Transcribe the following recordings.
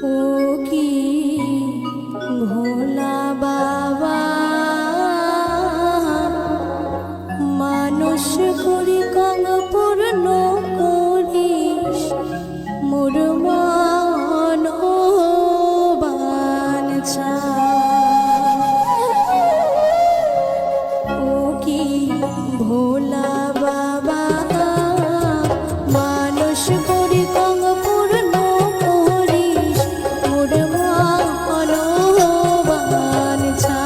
ও কি ভোলা বাবা, মানুষ করি কম পূর্ণ করিস মোর মনোবাঞ্ছা। ও কি ভোলা বাবা, মানুষ করি কম পূর্ণ করিস মোর মনোবাঞ্ছা।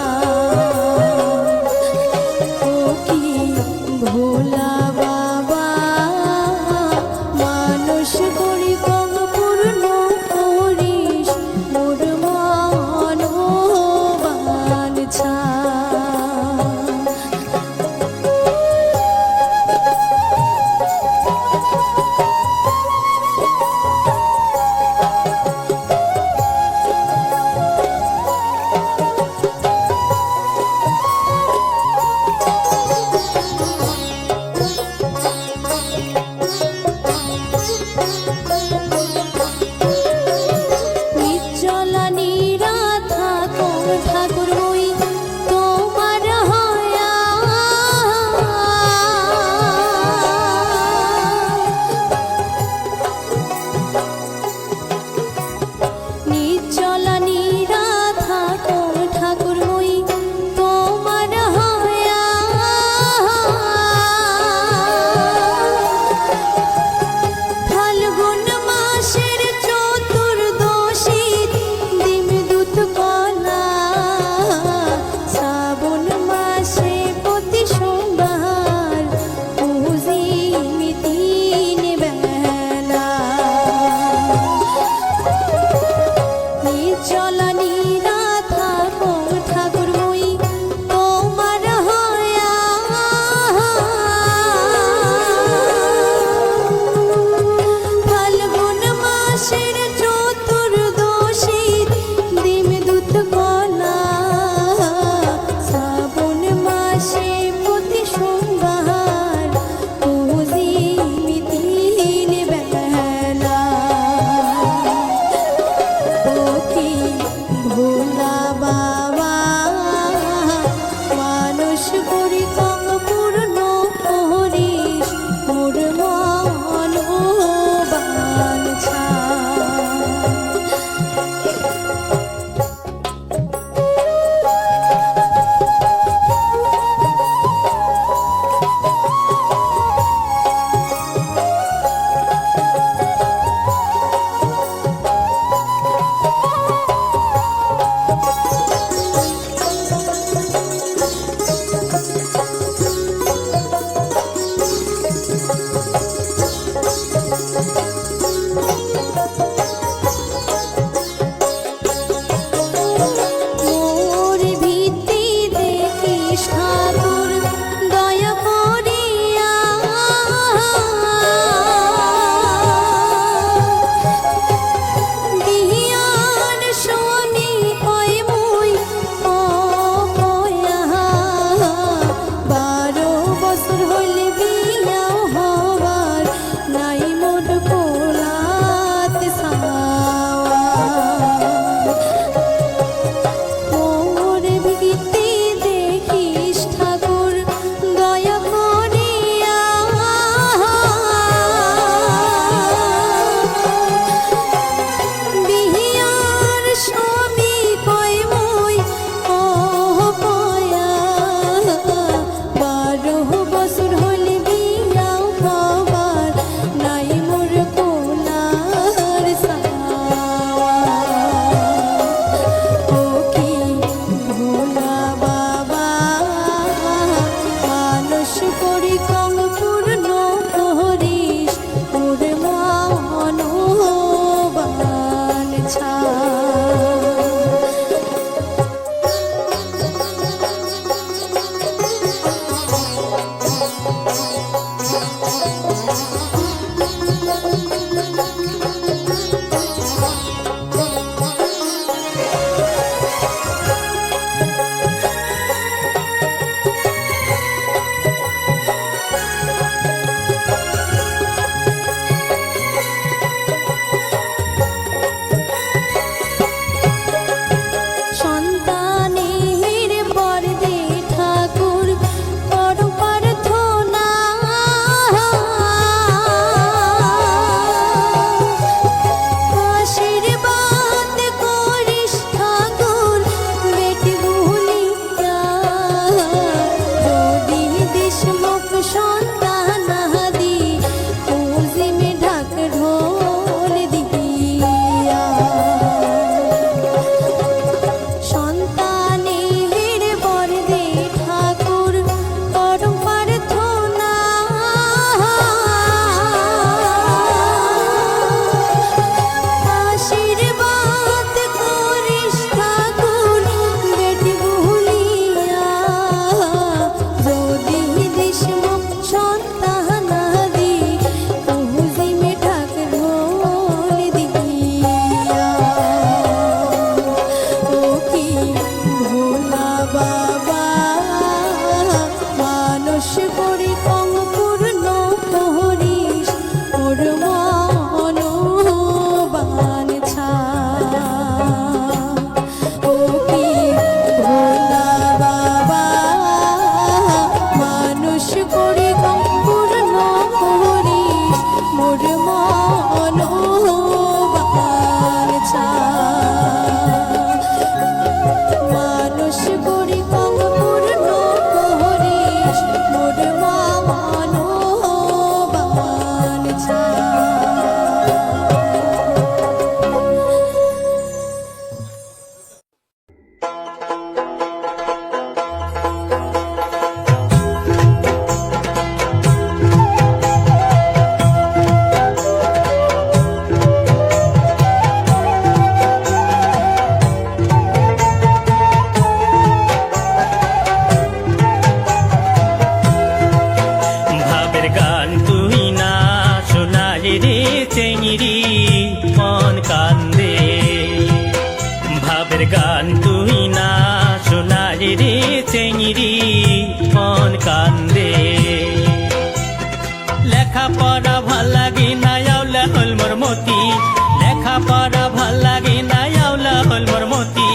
করা ভাল লাগে না আওলা হল মোর মতি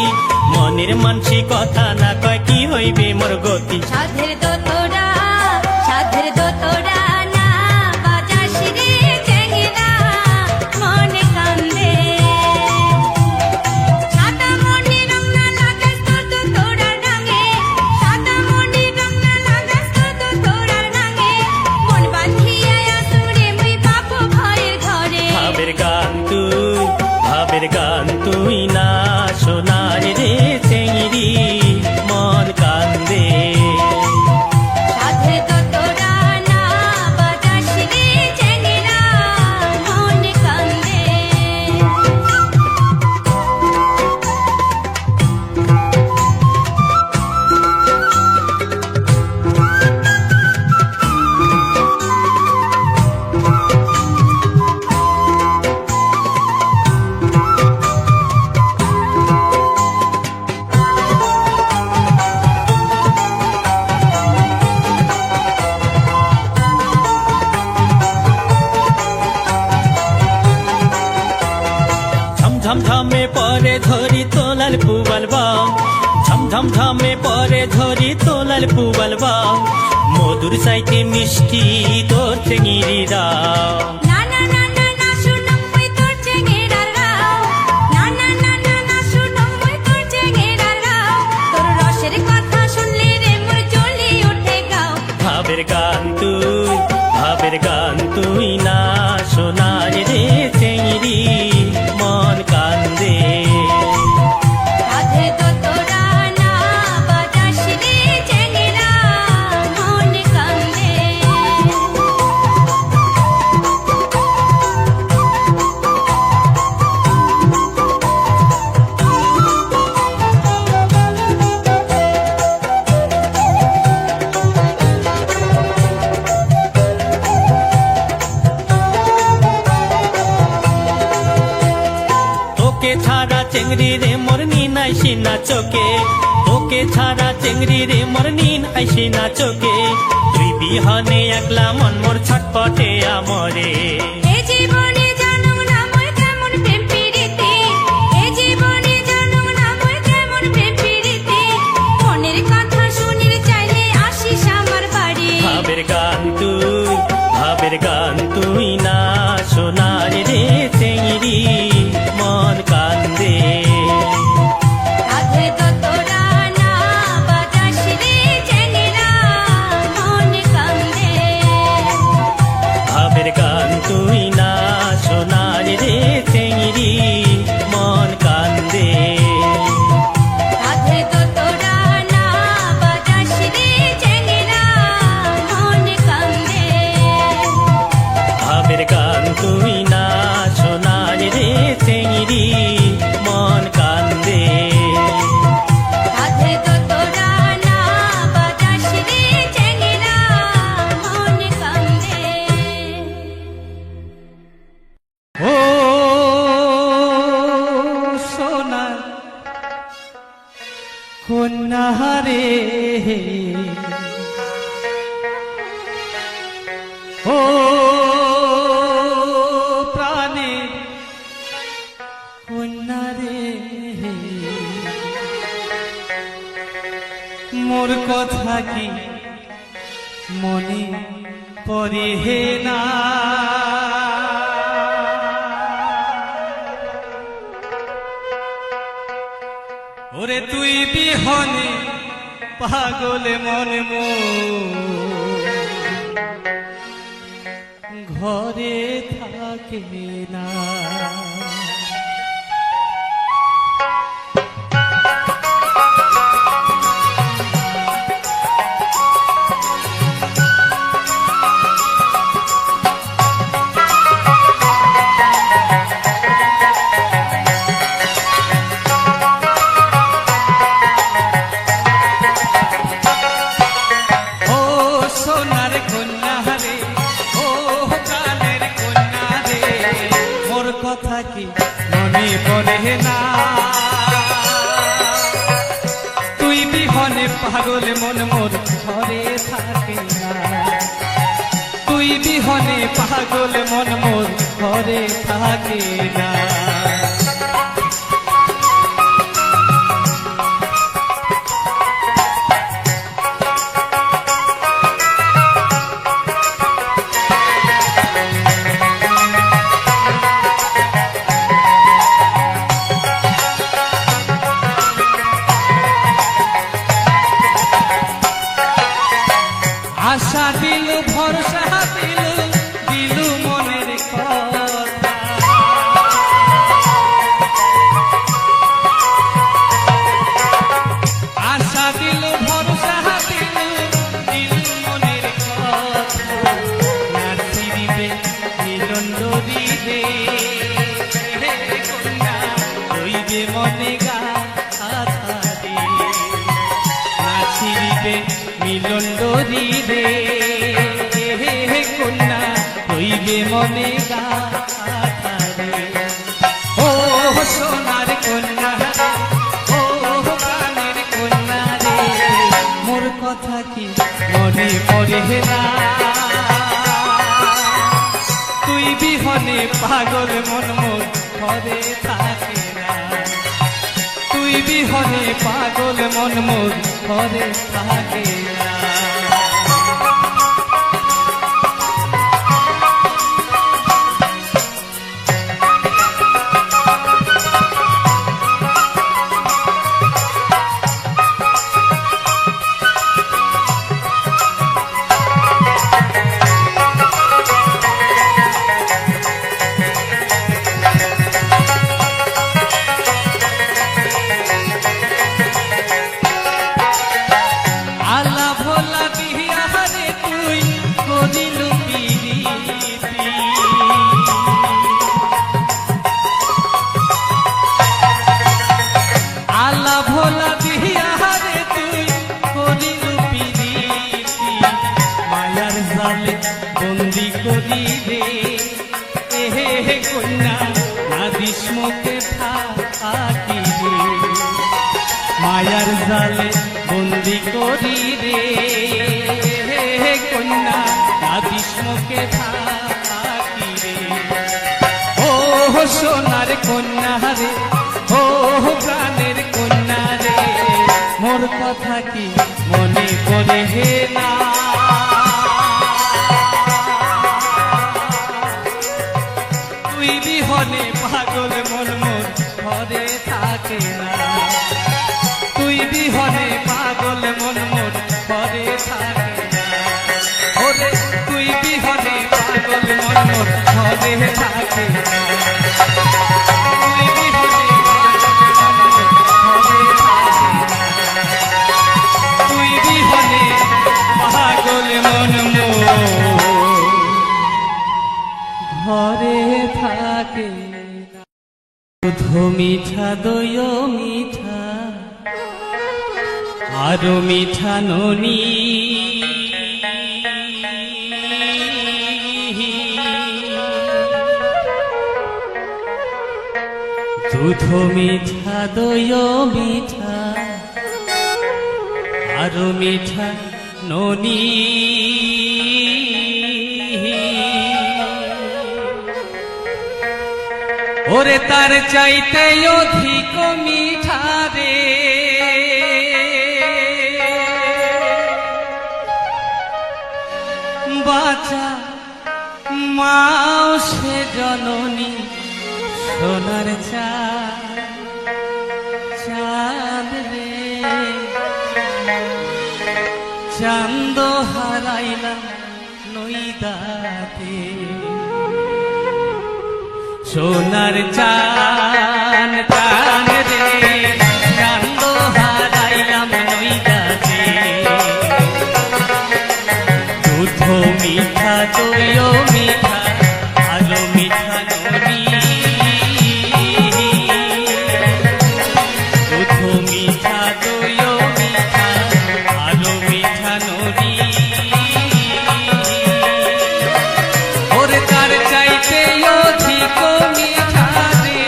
মনের মানসি কথা না কয় কি হইবে মোর গতি সাধের দোতরা না বাজাস রে চেঙ্গিরা মনে কান্দে সাদা মনি রং না লাগাস তোর তোরার রঙে সাদা মনি রং না লাগাস তোর তোরার রঙে মন বাঁধিয়া আসুরে মুই বাপু ভয়ের ঘরে ভাবের গান তুই না সোনার রে চেংড়ি মন কান্দে সাধের দোতরা না বাজাস রে চেঙ্গিরা মনে কান্দে ঝমঝমঝমে পরে ধরি তোলাল পুবাল বাও ঝমঝমঝমে পরে ধরি তোলাল পুবাল বাও মধুর সাইতে মিষ্টি তোর চেঙ্গিরি দাও না না না না না শুনো মুই তোর চেঙ্গিরার রাও না না না না না শুনো মুই তোর চেঙ্গিরার রাও তোর রসের কথা শুনলে রে মোর জ্বলি ওঠে গাও ভাবের গান তুই না সোনার রে চেঙ্গিরি মন কান্দে সাধের দোতরা না বাজাস রে চেঙ্গিরা মনে কান্দে তোকে ছাড়া চেংড়ি রে মোর নিন আইসি না চোখে তোকে ছাড়া চেংড়ি রে মোর নিন আইসি না চোখে তুই বিহনে একলা মন মোর ছটপটে আমরে এ জীবনে জানুম না মুই কেমন প্রেম প্রীতি এ জীবনে জানুম না মুই কেমন প্রেম প্রীতি মনের কথা শুনির চাইলে আসিস আমার বাড়ি ভাবের গান তুই না সোনার রে চেংড়ি মন কান্দে সাধের দোতরা না বাজাস রে চেঙ্গিরা মনে কান্দে ভাবের গান তুই না সোনার রে চেংড়ি মন কান্দে সাধের দোতরা না বাজাস রে চেঙ্গিরা মনে কান্দে ভাবের গান তুই না সোনার রে চেংড়ি মন কান্দে সাধের দোতরা না বাজাস রে চেঙ্গিরা মনে কান্দে ও সোনার কন্যা রে ও প্রাণের কন্যা রে মোর কথা কি মনে পড়ে হে না ওরে তুই বিহনে পাগল মন ঘরে থাকে না থাকি মনে পড়ে না তুই বিহনে পাগল মন মোর ঘরে থাকে না তুই বিহনে পাগল মন মোর ঘরে থাকে না করি রে কন্যা হইবে মনে গাথারে ও সোনার কন্যা ও প্রাণের কন্যা রে মোর কথা কি মনে পড়ে না তুই বিহনে পাগল মন মোর ঘরে থাকে না তুই বিহনে পাগল মন মোর ঘরে থাকে না আলা ভোলা বিহারে তুই করিল প্রীতি আলা ভোলা বিহারে তুই করিল প্রীতি মায়ার জালে বন্দি করি রে এহে কন্যা নাদিস মুখে থাকি রে মায়ার জালে বন্দি করি রে কন্যা নাদিস মুখে থাকি রে ও সোনার কন্যা রে ও প্রাণের কন্যা রে মোর কথা কি মনে পড়ে হে না তুই বিহনে পাগল মন মোর ঘরে থাকে না তুই বিহনে পাগল মন মোর ঘরে থাকে না ওরে তুই বিহনে পাগল মন মোর ঘরে থাকে না তুই বিহনে পাগল মন মোর ঘরে থাকে না তুই বিহনে পাগল মন মোর ঘরে থাকে না দুধ মিঠা দই মিঠা আরো মিঠা ননি দুধ মিঠা দই মিঠা আরো মিঠা ননি ওরে তার চাইতে অধিক মিঠা রে বাঁচা মাও সে জননী সোনার চাঁদ রে চাঁদ হারাইলাম নইদাতে সোনার চাঁদ চাঁদ রে চাঁদ হারাইলাম নইদাতে দুধ মিঠা দই মিঠা আলো মিঠা ননি দুধ মিঠা দই মিঠা আলো মিঠা ননি ওরে তার চাইতে অধিক মিঠা রে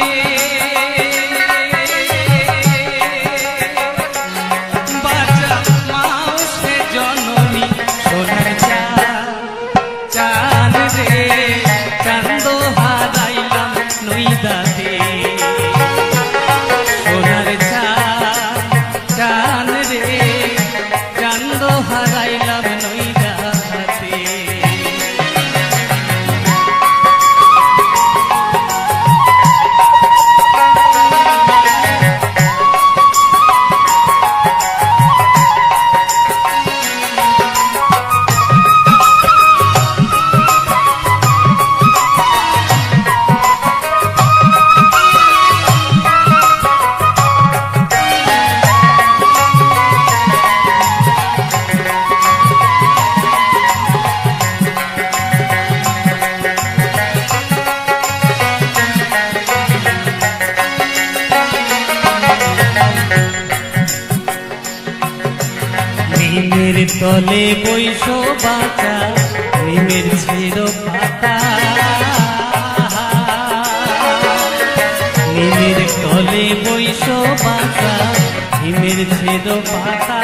তলে বৈশো বাঁচা নিমের ছিল পাতা নিমের তলে বৈশো বাঁচা নিমের ছিল পাতা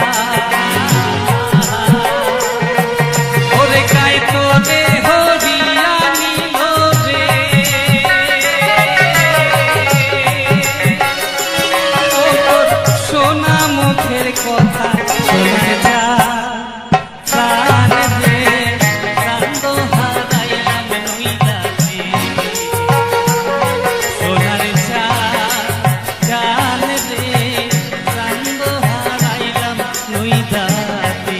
ওরে গায়ে তোরে হরিয়া নীল রে সোনা মুখের কথা শোনা যা প্রাণ রে প্রাণ হারাইলাম নইলাতে সোনার চা জান রে প্রাণ হারাইলাম নইলাতে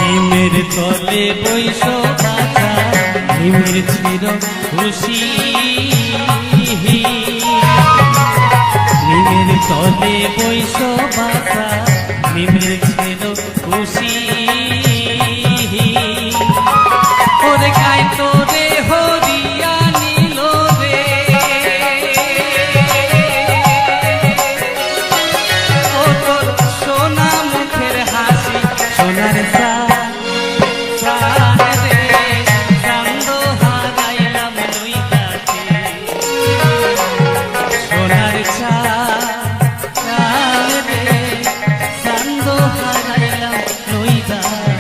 নিমের তলে বৈশো বাঁচা নিমের ছিল খুশি নিমের তলে বৈশো বাঁচা নিমের ছিল খুশি ওরে গায়ে তোরে হরিয়া নীল রে ও তোর সোনা মুখের হাসি সোনার চা প্রাণ রে চান্দ হারাইলাম নইলাতে সোনার চা প্রাণ রে চান্দ হারাইলাম নইলাতে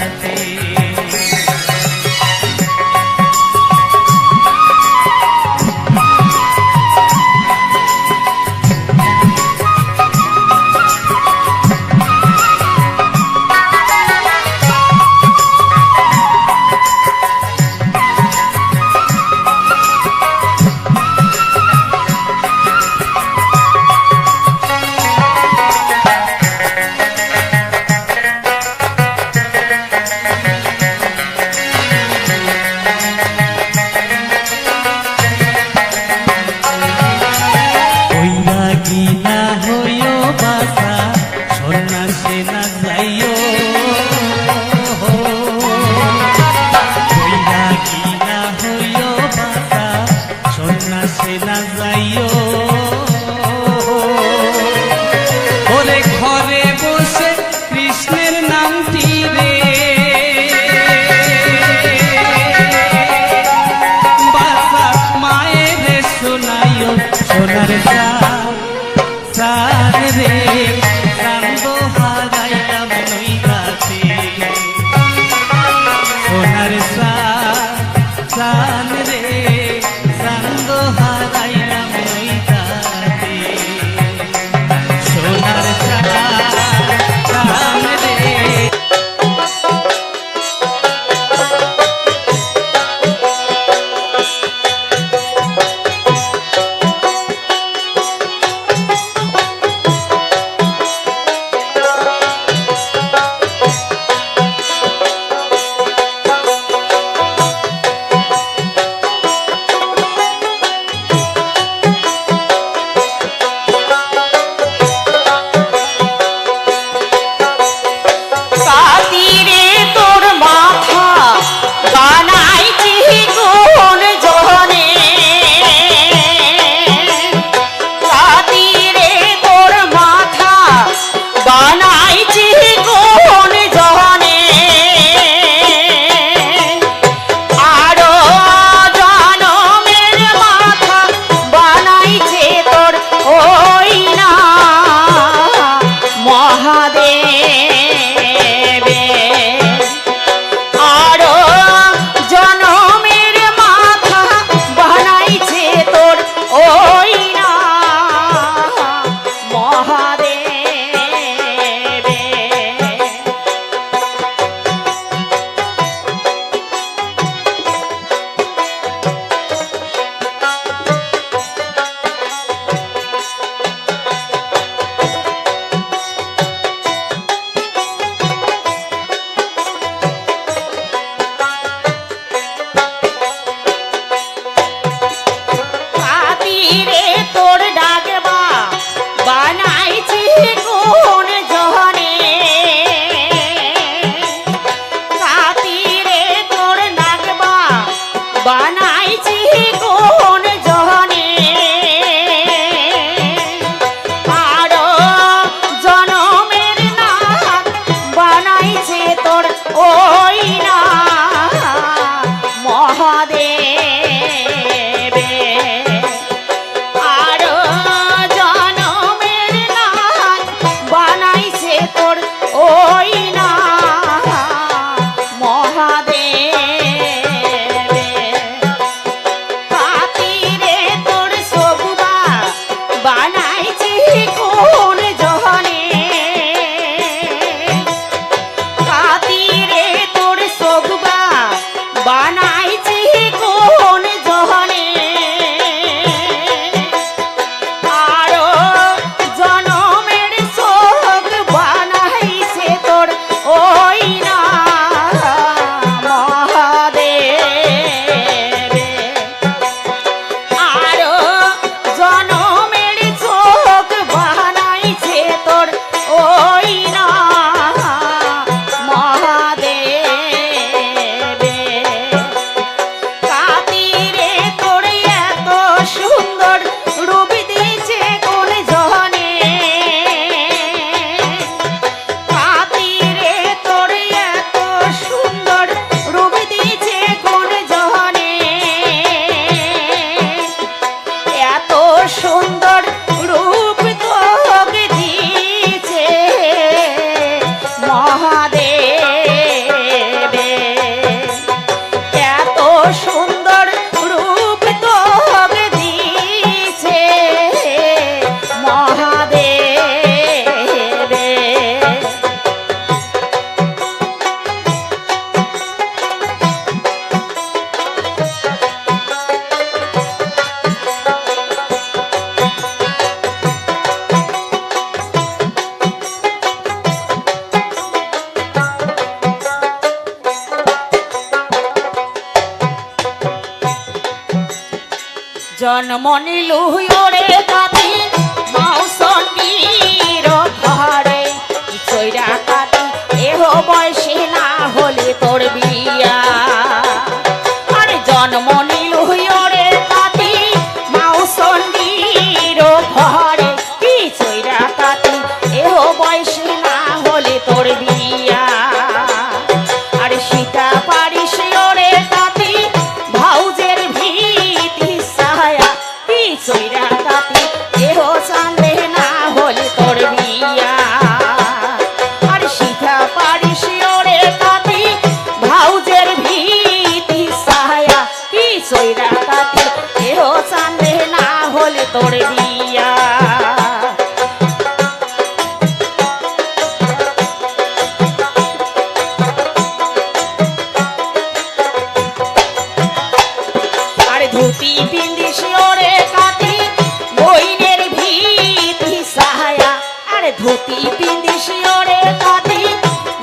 জন্ম নিল ওরে কাতি মাউসন্ডির ঘরে চৈরা কাতি এহ বয়সে না হলে তোর বিয়া আরে জন্ম নিল ওরে কাতি মাউসন্ডির ঘরে কি চৈরা কাতি এহ বয়সে না হলে তোর বিয়া আরে সীতা পারিস ওরে কাতি ভাউজের ভীতি সায়া কি চৈরা কাতি এহ চাঁদে না হলে তোর বিয়া আর সীতা পারিস ওরে কাতি ভাউজের ভীতি সায়া কি চৈরা কাতি এহ চাঁদে না হলে তোর বিয়া ধুতি পিন্দিস ওরে কাতি বইনের ভীতি সাহায়া আরে ধুতি পিন্দিস ওরে কাতি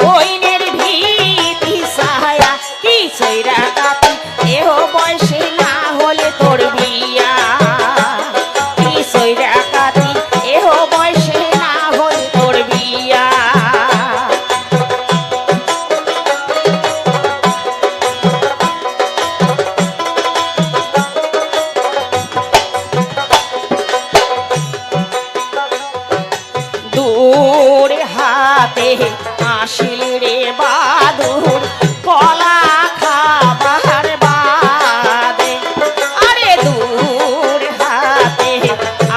বইনের ভীতি সাহায়া কি চৈরা কাতি এহ বয়সে না হলে তোর বিয়া কি চৈরা কাতি এহ বয়সে না হলে তোর বিয়া দূর হাতে আসিল রে বাদুর কলা খাবার বাদে আরে দূর হাতে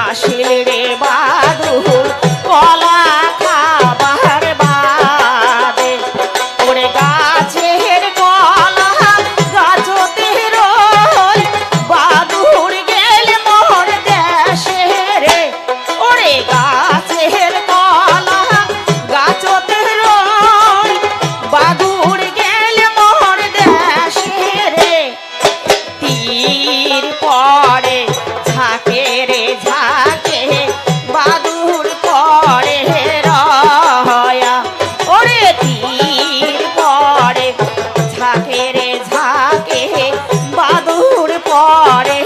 আসিল রে বাদুর কলা খাবার বাদে ওরে গাছের কলা গাছতে রই বাদুর গেল মোর দেশে রে ওরে গাছের কলা গাছতে রই বাদুর গেল মোর দেশে রে তীর পরে ঝাঁকে রে ঝাঁকে বাদুর পরে রয়া ওরে তীর পরে ঝাঁকে রে ঝাঁকে বাদুর পরে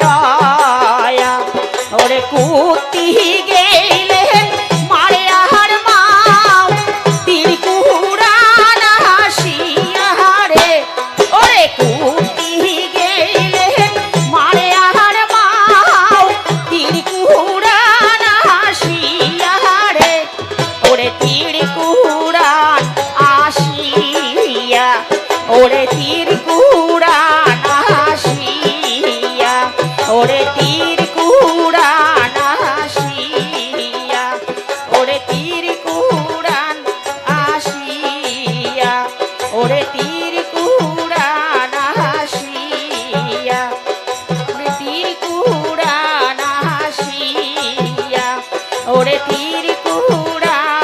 রয়া ওরে কুতি গেলে মারে আহার মাও তীর কুড়ান হাসিয়া রে ওরে কুতি গেলে মারে আহার মাও তীর কুড়ান হাসিয়া রে ওরে তীর কুড়ান আসিয়া ওরে তীর কুড়ান আসিয়া ওরে তীর কুড়ান আসিয়া ওরে তীর কুড়ান আসিয়া ওরে তীর কুড়ান আসিয়া ওরে তীর কুড়ান আসিয়া ওরে তীর কুড়ান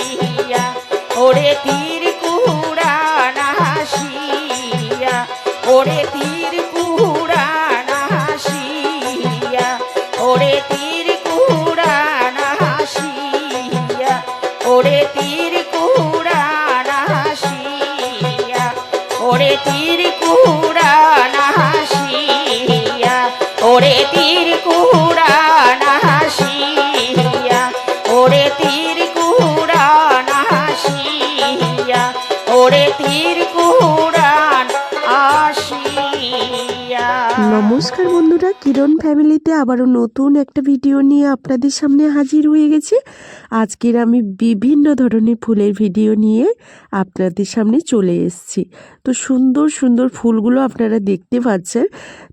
আসিয়া ওরে তীর কুড়ান আসিয়া ওরে তীর কুড়ান আসিয়া ওরে তীর কুড়ান আসিয়া ওরে তীর কুড়ান আসিয়া ওরে তীর কুড়ান আসিয়া ওরে তীর কুড়ান আসিয়া ওরে তীর কুড়ান আসিয়া ওরে তীর কুড়ান আসিয়া ওরে তীর কুড়ান আসিয়া। নমস্কার বন্ধুরা, কিরণ ফ্যামিলিতে আবারও নতুন একটা ভিডিও নিয়ে আপনাদের সামনে হাজির হয়ে গেছি। আজকের আমি বিভিন্ন ধরনের ফুলের ভিডিও নিয়ে আপনাদের সামনে চলে এসেছি। তো সুন্দর সুন্দর ফুলগুলো আপনারা দেখতে পাচ্ছেন।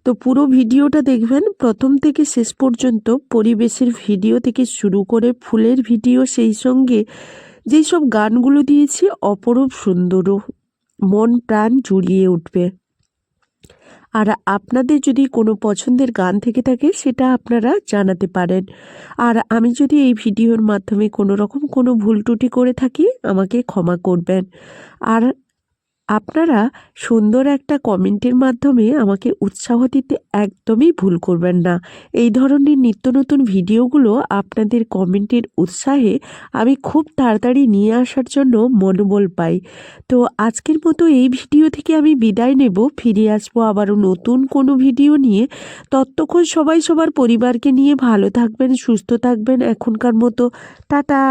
তো পুরো ভিডিওটা দেখবেন প্রথম থেকে শেষ পর্যন্ত। পরিবেশের ভিডিও থেকে শুরু করে ফুলের ভিডিও, সেই সঙ্গে যেই সব গানগুলো দিয়েছি অপরূপ সুন্দর, মন প্রাণ জুড়িয়ে উঠবে। আর আপনাদের যদি কোনো পছন্দের গান থেকে থাকে সেটা আপনারা জানাতে পারেন। আর আমি যদি এই ভিডিওর মাধ্যমে কোনো রকম কোনো ভুল ত্রুটি করে থাকি আমাকে ক্ষমা করবেন। আর আপনারা সুন্দর একটা কমেন্টের মাধ্যমে আমাকে উৎসাহ দিতে একদমই ভুল করবেন না। এই ধরনের নিত্য নতুন ভিডিওগুলো আপনাদের কমেন্টের উৎসাহে আমি খুব তাড়াতাড়ি নিয়ে আসার জন্য মনোবল পাই। তো আজকের মতো এই ভিডিও থেকে আমি বিদায় নেব, ফিরে আসবো আবারও নতুন কোনো ভিডিও নিয়ে। ততক্ষণ সবাই সবার পরিবারকে নিয়ে ভালো থাকবেন, সুস্থ থাকবেন। এখনকার মতো টাটা।